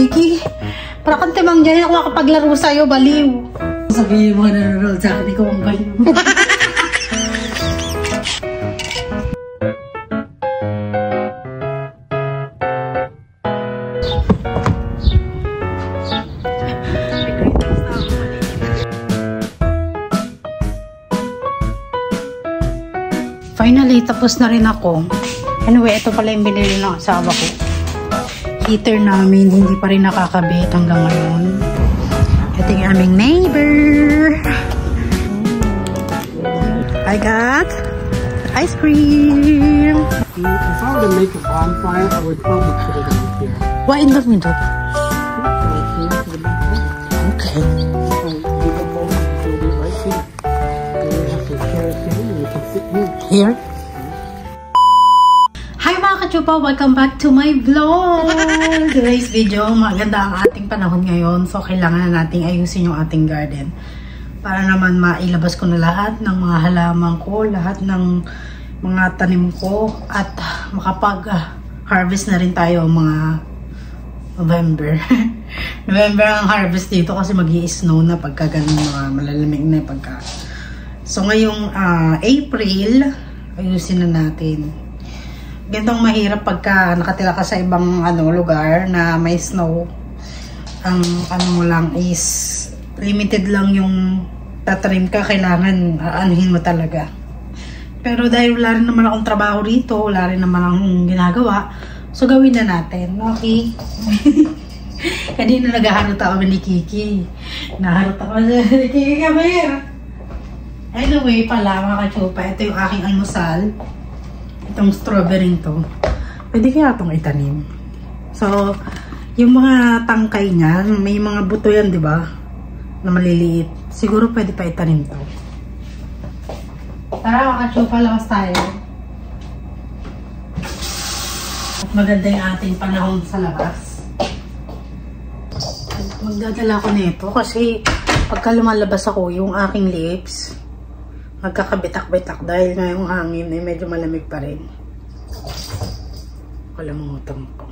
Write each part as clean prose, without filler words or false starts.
Kiki, para kang timang dyan ako makapaglaro sa'yo, baliw. Sabihin mo nanonood sa akin, ikaw ang baliw. Finally, tapos na rin ako. Anyway, ito pala yung binili ng asawa ko. Heater namin, hindi pa rin nakakabit hanggang ngayon. Ito yung aming neighbor. I got ice cream. If I were to make a bonfire, I would probably put it over here. Why in the middle? Right here for the bonfire. Okay. Give a bowl and put it right here. Then you have to share it here and you can sit here. Here? Hi mga kachupa! Welcome back to my vlog! Today's video, maganda ang ating panahon ngayon. So, kailangan na nating ayusin yung ating garden. Para naman mailabas ko na lahat ng mga halaman ko, lahat ng mga tanim ko, at makapag-harvest na rin tayo mga November. November ang harvest dito kasi mag-i-snow na pagka ganun mga malalamig na pagka. So, ngayong April, ayusin na natin. Gantong mahirap pagka nakatira ka sa ibang lugar na may snow. Ang mo lang is limited lang yung tatrim ka, kailangan aanuhin mo talaga. Pero dahil wala rin naman akong trabaho rito, wala rin naman akong ginagawa, so gawin na natin, okay? Kanina naghaharot ako ni Kiki. Naharot ako ni Kiki, come here! Anyway pala mga kachupa, ito yung aking almusal. Itong strawberry to. Pwede kaya itong itanim. So, yung mga tangkay niya, may mga buto yan, di ba? Na maliliit. Siguro pwede pa itanim to. Tara mga kachupa, lakas tayo. At maganda yung ating panahon sa labas. Magdadala ko nito kasi pagka lumalabas ako, yung aking lips magkakabitak-bitak dahil ngayong hangin ay medyo malamig pa rin. Wala mong utang ko.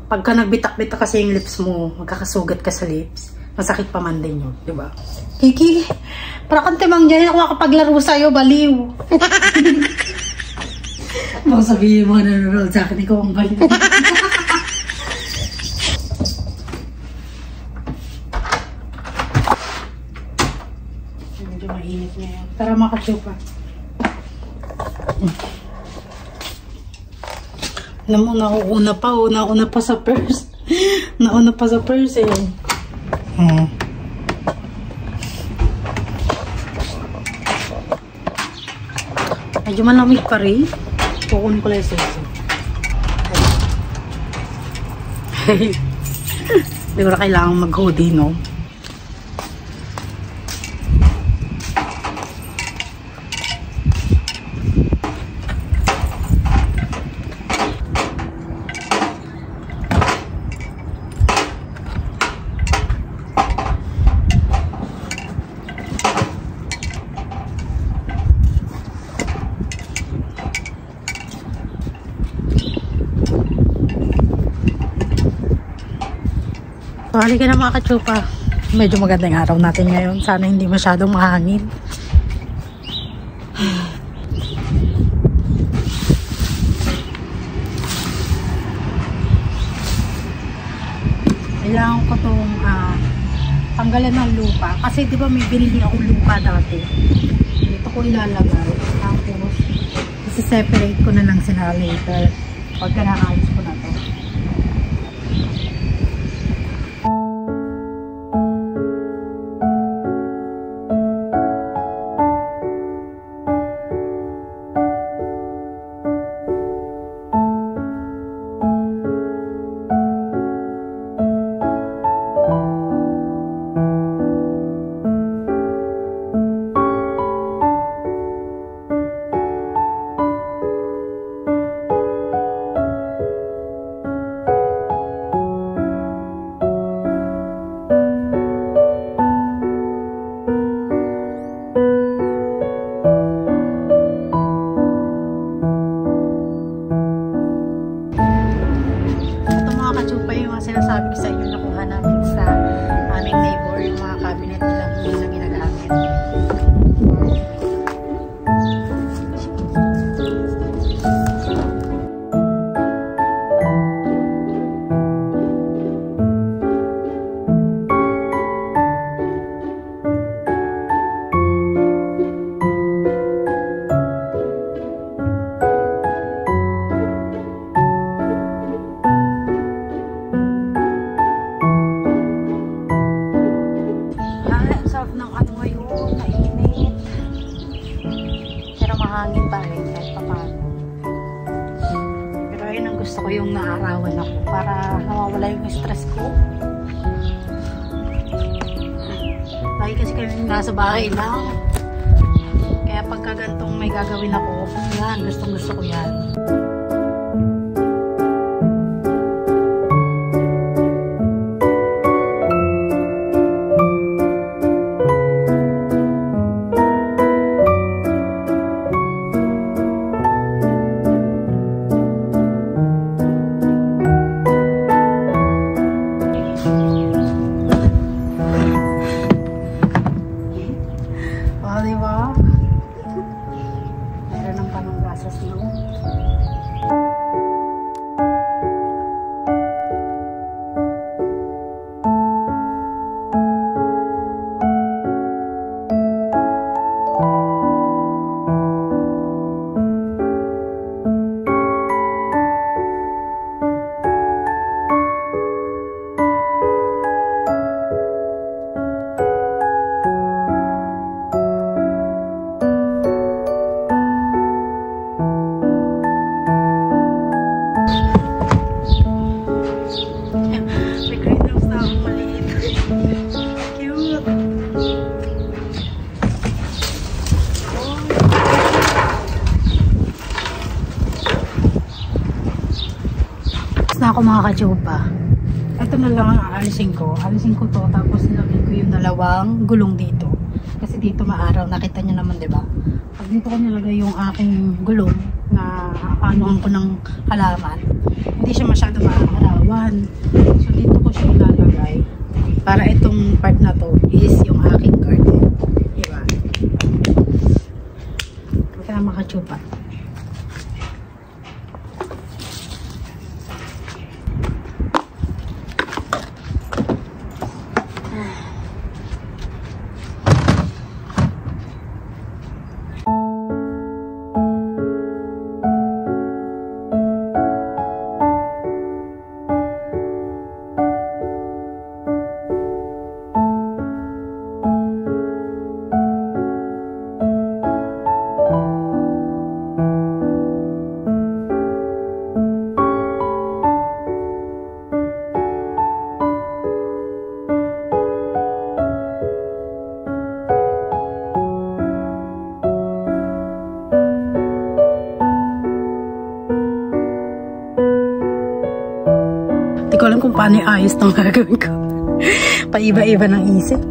Pagka nagbitak-bitak kasi yung lips mo, magkakasugat ka sa lips, masakit pa man din yun, di ba? Kiki, para kang timang dyan ako makapaglaro sa'yo, baliw. Baka sabihin mo nanonood sa akin, ikaw ang baliw. Medyo mainit ngayon. Tara mga kachupa. Alam mo, nauna pa sa purse. Nauna pa sa purse eh. Medyo malamig pa rin. Kukunin ko lang yung sexy. Hindi ko na kailangan mag-hoodie, no? So, halika na mga kachupa. Medyo magandang araw natin ngayon. Sana hindi masyadong mahangin. Kailangan ko itong tanggalan ng lupa. Kasi di ba may binili akong lupa dati. Dito ko ilalagay. Tapos, isi-separate ko na lang sila later. Pagka naayos ko na to. pa yung mga sinasabi ko sa inyo na kuha namin sa aming neighbor, yung mga cabinet nila na ginagamit. Mahangin pa rin kahit pa paano. Pero ayun ang gusto ko, yung naarawan ako para nawawala yung stress ko. Lagi kasi kami nasa bahay lang. Kaya pagka gantong may gagawin ako, yan, gustong gusto ko yan. Diba? Meron ng pananggasas no? Na ako mga kajopa. Ito na lang ang aalisin ko. Aalisin ko to, tapos nilagay ko yung dalawang gulong dito. Kasi dito maaraw, nakita nyo naman, diba? Pag dito ko nilagay yung aking gulong na anuhan ko ng halaman, hindi siya masyado maarawan. So dito ko siya ilalagay para itong part na to is yung aking garden. Diba? Ito na mga kajopa. Hindi ko alam kung paano yung ayos itong gagawin ko. Paiba-iba ng isip.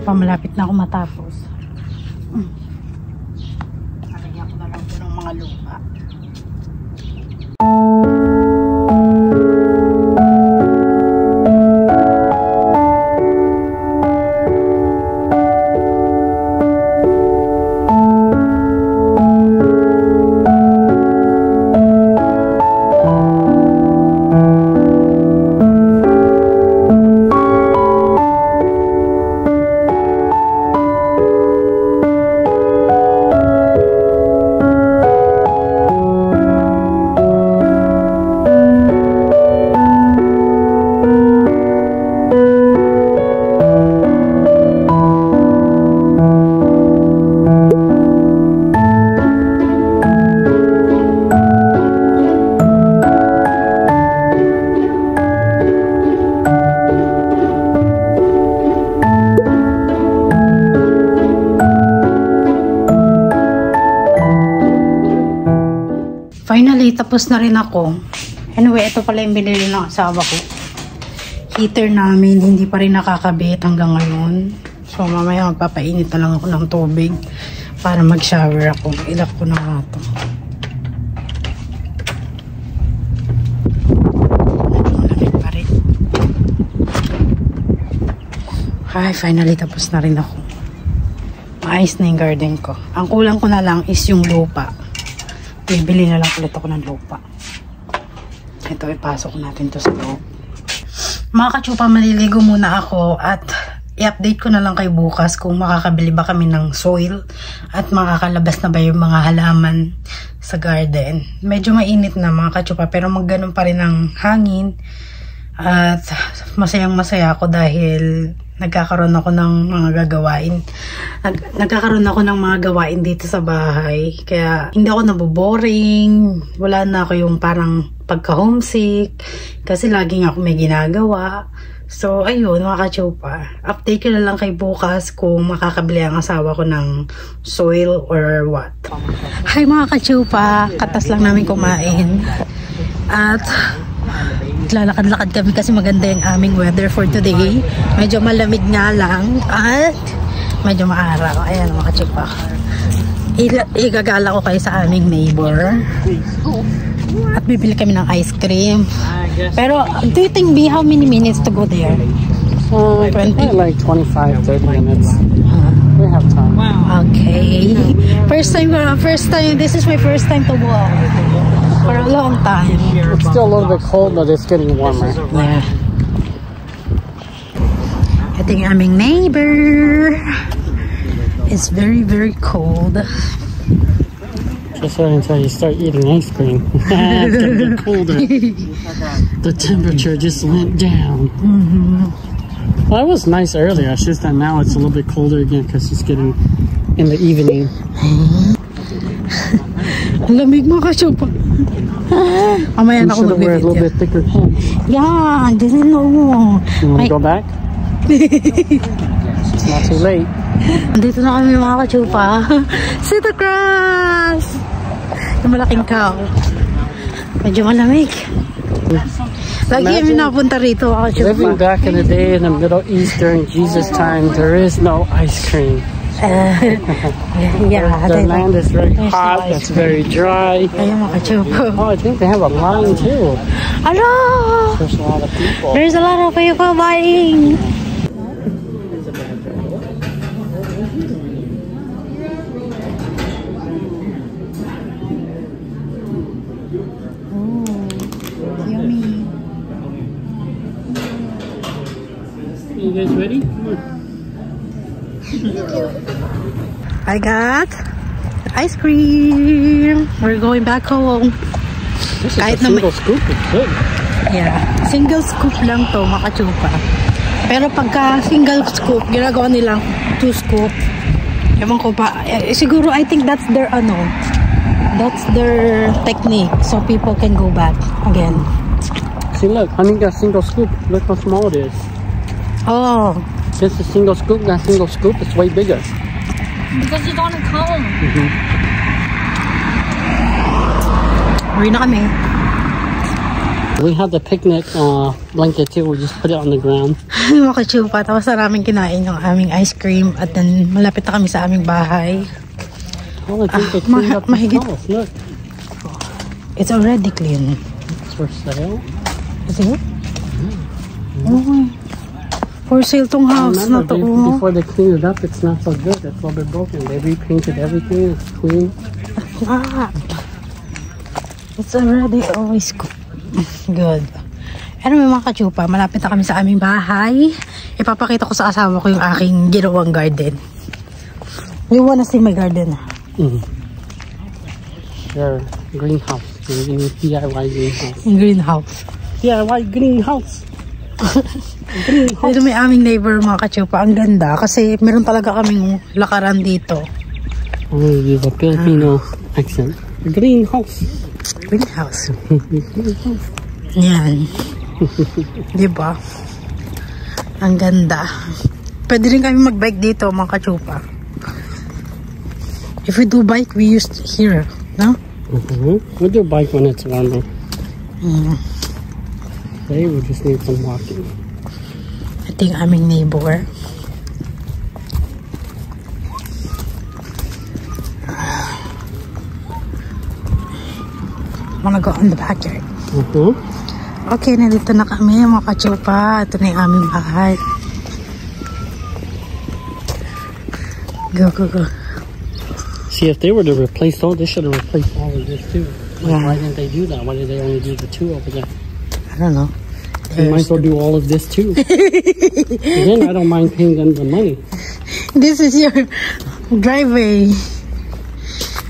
kachupa, malapit na ako matapos. Alagyan ko na lang po ng mga lupa. Finally, tapos na rin ako. Anyway, ito pala yung binili ng asawa ko. Heater namin, hindi pa rin nakakabit hanggang ngayon. So, mamaya magpapainit na lang ako ng tubig para mag-shower ako. Ilak ko na nga ito. Malamig pa rin. Ay, finally, tapos na rin ako. Maayos na yung garden ko. Ang kulang ko na lang is yung lupa. Bibili na lang ulit ako ng lupa. Ito, ipasok natin to sa loob. Mga kachupa, maliligo muna ako at i-update ko na lang kay bukas kung makakabili ba kami ng soil at makakalabas na ba yung mga halaman sa garden. Medyo mainit na mga kachupa, pero magganon pa rin ang hangin at masayang masaya ako dahil nagkakaroon ako ng mga gagawain. Nagkakaroon ako ng mga gawain dito sa bahay. Kaya hindi ako naboboring. Wala na ako yung parang pagka-homesick. Kasi laging ako may ginagawa. So, ayun mga kachupa. Update ko na lang kay bukas kung makakabili ang asawa ko ng soil or what. Hi mga kachupa. Katas lang namin kumain. At lalakad-lakad kami kasi maganda yung aming weather for today. Medyo malamig nga lang at medyo maaraw. Ayan mga kachupa. Igagala ko kayo sa aming neighbor. At bibili kami ng ice cream. Pero do you think how many minutes to go there? 20? Like 25-30 minutes. We have time. Okay. First time, this is my first time to walk. For a long time. It's still a little bit cold, but it's getting warmer. Yeah. Ito yung aming neighbor. It's very, very cold. Just wait until you start eating ice cream. It's gonna get colder. The temperature just went down. Well, it was nice earlier. It's just that now it's a little bit colder again because it's getting in the evening. Lamig mo ka, Chupa. Mamaya na ako wear a little bit thicker pants. Yeah, I didn't know. You want to go back? It's not too late. Andito na kami mga kachupa. Santa Cruz! Yung malaking cow. Medyo malamig. Lagi kami napunta rito mga kachupa. Living back in the day in the Middle East during Jesus' time, there is no ice cream. Yeah, the land is very hot, it's very dry. Ayun mga kachupa. Oh, I think they have a line too. Hello! There's a lot of people. There's a lot of people buying. You guys ready? Come on. I got ice cream. We're going back home. This is a single scoop. It's good. Yeah. Single scoop lang to, mga kachupa. Pero pagka single scoop, ginagawa nilang 2 scoop. Ewan ko pa. Siguro, I think that's their that's their technique. So people can go back again. See, look. Honey got single scoop. Look how small it is. Oh. This is single scoop. That single scoop is way bigger. Because it's on a cone. Uwi na kami. We had the picnic blanket too. We just put it on the ground. Mga kachupa. Tapos na namin kinain yung aming ice cream. At then, malapit na kami sa aming bahay. Oh, I think they cleaned up the mahigit. house. Look. It's already clean. It's for sale. Is it? Oh, for sale tong house na to. Before they clean it up, it's not so good. It's a little bit broken. They repainted everything. It's clean. Ah, it's already always good. Anyway mga kachupa, malapit na kami sa aming bahay. Ipapakita ko sa asawa ko yung aking ginawang garden. You wanna see my garden? Your greenhouse. Your DIY greenhouse. Greenhouse. DIY greenhouse. Dito may aming neighbor mga kachupa. Ang ganda kasi meron talaga kaming lakaran dito. I'm gonna use a Filipino accent. Greenhouse. Greenhouse. Yan. Diba? Ang ganda. Pwede rin kami mag-bike dito mga kachupa. If we do bike, we use here. No? We'll do bike when it's warmer. Today we just need some walking. Ito yung aming neighbor. Wanna go in the backyard. Okay, nandito na kami mga kachupa. Ito na yung aming bahay. Go, go, go. See, if they were to replace all, they should have replaced all of this too. Like, Yeah. why didn't they do that? Why did they only do the two over there? I don't know. They might as well do all of this too. Again, I don't mind paying them the money. This is your driveway.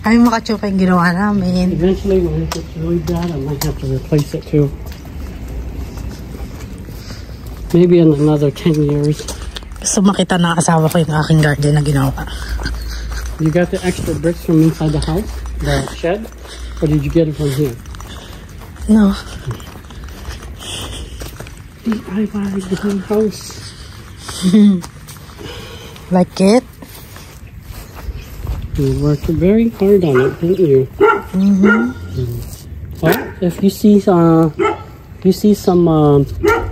Ay, mga kachupa yung ginawa namin. Eventually, when it gets really bad, I might have to replace it too. Maybe in another 10 years. Gusto makita na asawa ko yung aking garden na ginawa. You got the extra bricks from inside the house, the shed, or did you get it from here? No. DIY greenhouse. Like it? You worked very hard on it, didn't you? Well, if you see some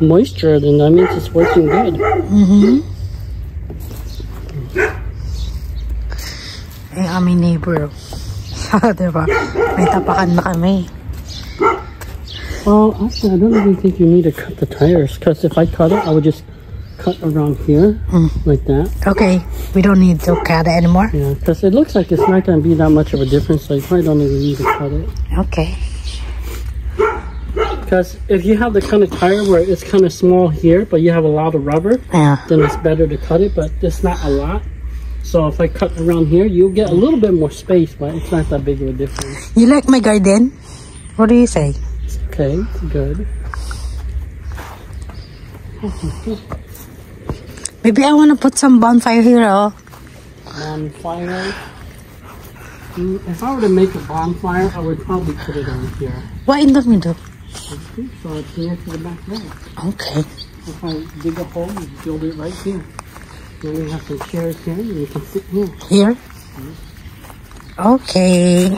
moisture, then that means it's working good. Yung aming neighbor. Diba? May tapakan na kami. Well, actually, I don't even think you need to cut the tires, because if I cut it, I would just cut around here, like that. Okay, we don't need to cut it anymore. Yeah, because it looks like it's not going to be that much of a difference, so you probably don't even need to cut it. Okay. Because if you have the kind of tire where it's kind of small here, but you have a lot of rubber, Yeah. then it's better to cut it, but it's not a lot. So if I cut around here, you'll get a little bit more space, but it's not that big of a difference. You like my garden? What do you say? Okay, good. Maybe I want to put some bonfire here, oh. Bonfire. If I were to make a bonfire, I would probably put it on here. What in the middle? So it's near to the back there. Okay. If I dig a hole, you build it right here. Then we have some chairs here, and you can sit here. Here? Okay.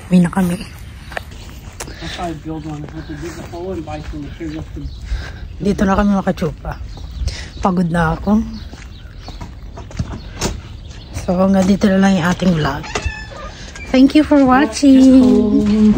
Uwi na kami. That's how I build one. I have to dig a hole and buy some materials. Dito na kami makachupa. Pagod na ako. So hanggang dito na lang yung ating vlog. Thank you for watching.